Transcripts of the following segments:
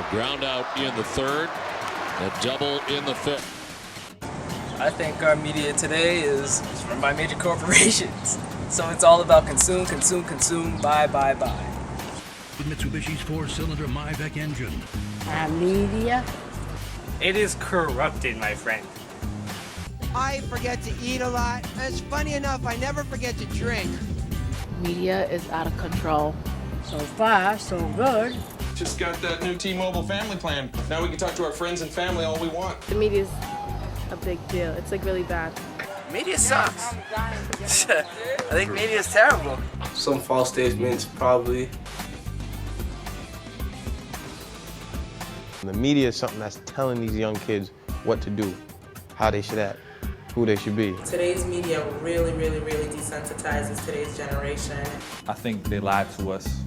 A ground out in the third, a double in the fifth. I think our media today is run by major corporations. So it's all about consume, consume, consume, buy, buy, buy. With Mitsubishi's 4-cylinder Myvec engine. Our media? It is corrupted, my friend. I forget to eat a lot. It's funny enough, I never forget to drink. Media is out of control. So far, so good. Just got that new T-Mobile family plan. Now we can talk to our friends and family all we want. The media's a big deal. It's like really bad. Media sucks. I think media is terrible. Some false statements, probably. The media is something that's telling these young kids what to do, how they should act, who they should be. Today's media really desensitizes today's generation. I think they lie to us.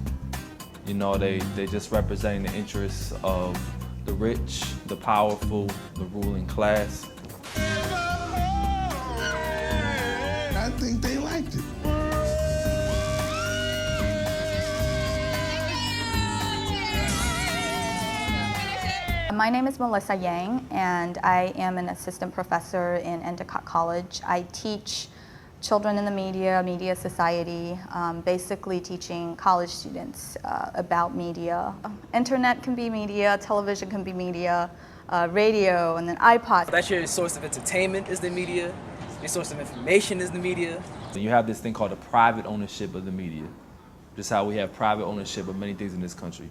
You know, they just representing the interests of the rich, the powerful, the ruling class. I think they liked it. My name is Melissa Yang, and I am an assistant professor in Endicott College. I teach children in the media society, basically teaching college students about media. Internet can be media, television can be media, radio, and then iPods. That's your source of entertainment is the media. Your source of information is the media. You have this thing called the private ownership of the media. Just how we have private ownership of many things in this country.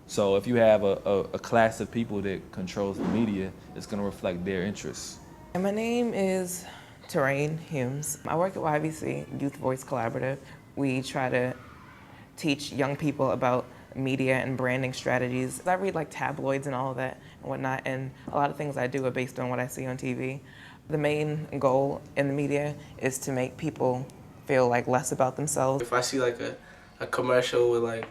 So if you have a class of people that controls the media, it's going to reflect their interests. And my name is Terrain Humes. I work at YVC Youth Voice Collaborative. We try to teach young people about media and branding strategies. I read like tabloids and all of that and whatnot, and a lot of things I do are based on what I see on TV. The main goal in the media is to make people feel like less about themselves. If I see like a commercial with like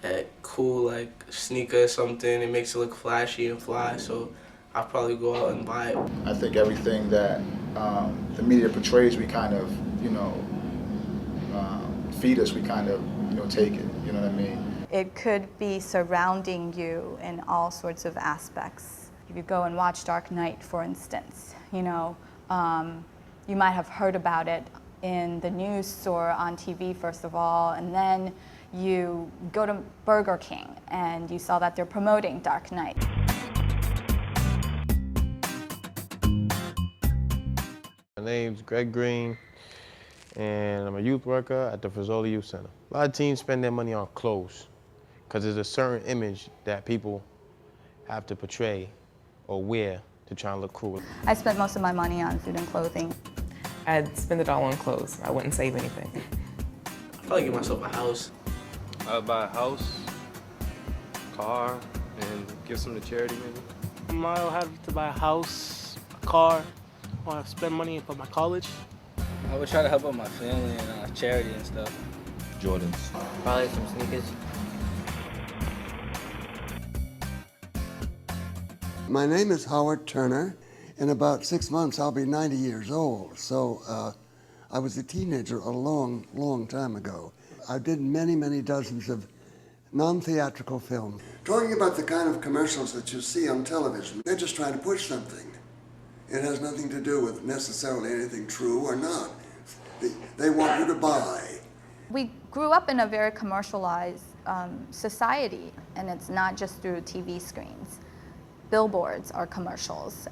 a cool like sneaker or something, it makes it look flashy and fly, so I'll probably go out and buy it. I think everything that the media portrays, we kind of, feed us, we kind of, take it, you know what I mean? It could be surrounding you in all sorts of aspects. If you go and watch Dark Knight, for instance, you might have heard about it in the news or on TV first of all, and then you go to Burger King and you saw that they're promoting Dark Knight. My name's Greg Green, and I'm a youth worker at the Fazoli Youth Center. A lot of teens spend their money on clothes because there's a certain image that people have to portray or wear to try and look cool. I spent most of my money on food and clothing. I'd spend it all on clothes. I wouldn't save anything. I'd probably get myself a house. I'd buy a house, car, and give some to charity maybe. I'll have to buy a house, a car, or spend money for my college. I would try to help out my family and charity and stuff. Jordans. Probably some sneakers. My name is Howard Turner. In about 6 months, I'll be 90 years old. So I was a teenager a long time ago. I did many dozens of non-theatrical films. Talking about the kind of commercials that you see on television, they're just trying to push something. It has nothing to do with necessarily anything true or not. They want you to buy. We grew up in a very commercialized society, and it's not just through TV screens. Billboards are commercials.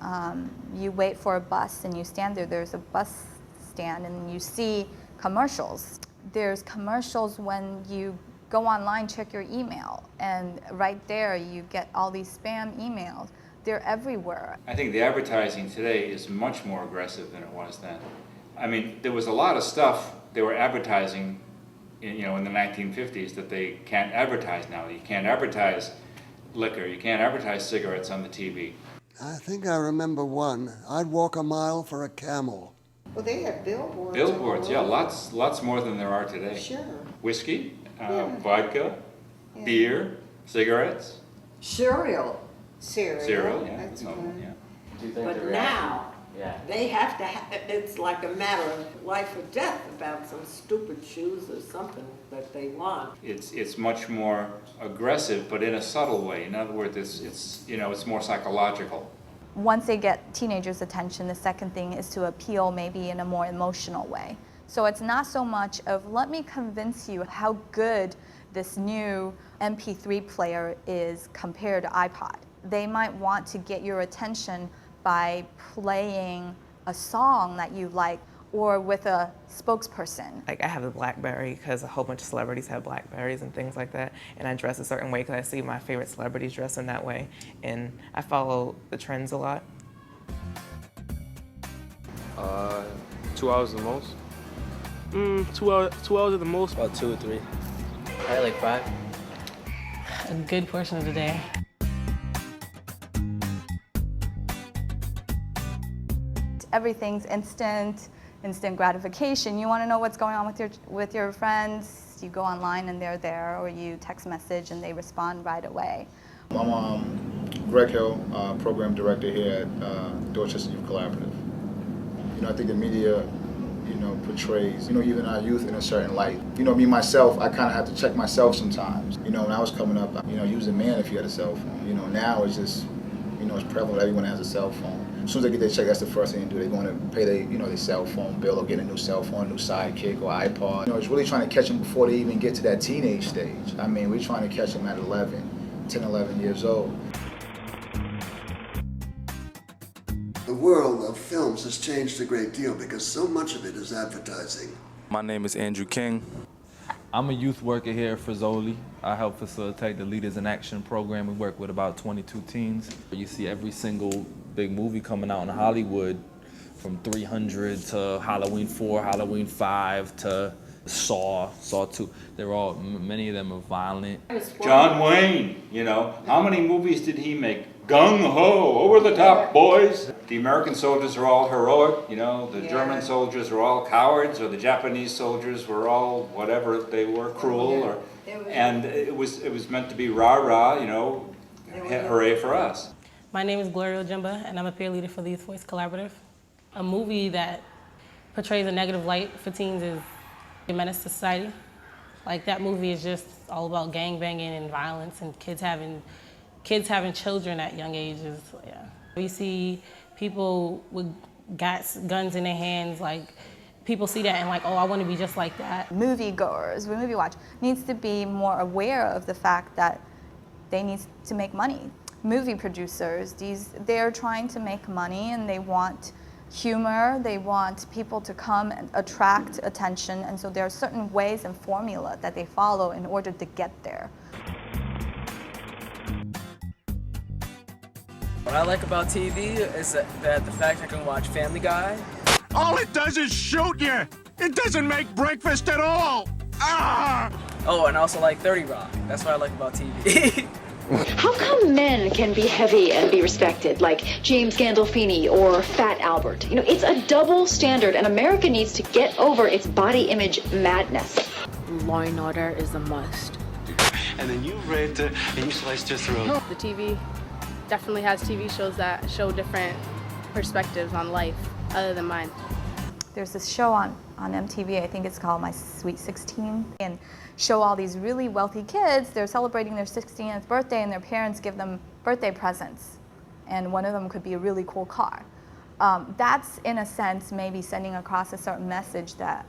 You wait for a bus and you stand there, there's a bus stand and you see commercials. There's commercials when you go online, check your email, and right there you get all these spam emails. They're everywhere. I think the advertising today is much more aggressive than it was then. I mean, there was a lot of stuff they were advertising in the 1950s that they can't advertise now. You can't advertise liquor, you can't advertise cigarettes on the TV. I think I remember one. I'd walk a mile for a camel. Well, they have billboards. Billboards, yeah, lots more than there are today. Sure. Whiskey, vodka, beer, cigarettes. Cereal. Cereal, yeah. That's yeah. But now, Yeah. They have to, it's like a matter of life or death about some stupid shoes or something that they want. It's much more aggressive, but in a subtle way. In other words, it's more psychological. Once they get teenagers' attention, the second thing is to appeal maybe in a more emotional way. So it's not so much of, let me convince you how good this new MP3 player is compared to iPod. They might want to get your attention by playing a song that you like or with a spokesperson. Like I have a BlackBerry because a whole bunch of celebrities have BlackBerries and things like that, and I dress a certain way because I see my favorite celebrities dress in that way, and I follow the trends a lot. 2 hours the most. 2 hours at the most. About 2 or 3. Probably like 5. A good portion of the day. Everything's instant gratification. You want to know what's going on with your friends, you go online and they're there, or you text message and they respond right away. I'm Greg Hill, program director here at Dorchester Youth Collaborative. I think the media, portrays, even our youth in a certain light. Me, myself, I kind of have to check myself sometimes. When I was coming up, you was a man if you had a cell phone. Now it's just, it's prevalent, everyone has a cell phone. As soon as they get their check, that's the first thing they do. They're going to pay their cell phone bill or get a new cell phone, a new Sidekick or iPod. It's really trying to catch them before they even get to that teenage stage. I mean, we're trying to catch them at 10, 11 years old. The world of films has changed a great deal because so much of it is advertising. My name is Andrew King. I'm a youth worker here at Frisoli. I help facilitate the Leaders in Action program. We work with about 22 teens. You see every single big movie coming out in Hollywood, from 300 to Halloween 4, Halloween 5 to Saw 2. Many of them are violent. John Wayne, how many movies did he make? Gung-ho, over the top, boys. The American soldiers are all heroic, the German soldiers are all cowards, or the Japanese soldiers were all whatever they were, cruel, and it was meant to be rah-rah, hooray for us. My name is Gloria Ojimba, and I'm a peer leader for the Youth Voice Collaborative. A movie that portrays a negative light for teens is A Menace to Society. Like, that movie is just all about gangbanging and violence and kids having children at young ages. Yeah. We see people with guns in their hands, like, people see that and like, oh, I want to be just like that. Moviegoers, movie watch, needs to be more aware of the fact that they need to make money. Movie producers, they're trying to make money and they want humor, they want people to come and attract attention, and so there are certain ways and formula that they follow in order to get there. What I like about TV is that the fact I can watch Family Guy. All it does is shoot you. It doesn't make breakfast at all. Ah! Oh, and I also like 30 Rock. That's what I like about TV. How come men can be heavy and be respected, like James Gandolfini or Fat Albert? It's a double standard, and America needs to get over its body image madness. Law and Order is a must. And then you raped her and you sliced her throat. The TV definitely has TV shows that show different perspectives on life other than mine. There's this show on MTV, I think it's called My Sweet 16, and show all these really wealthy kids, they're celebrating their 16th birthday and their parents give them birthday presents. And one of them could be a really cool car. That's, in a sense, maybe sending across a certain message that,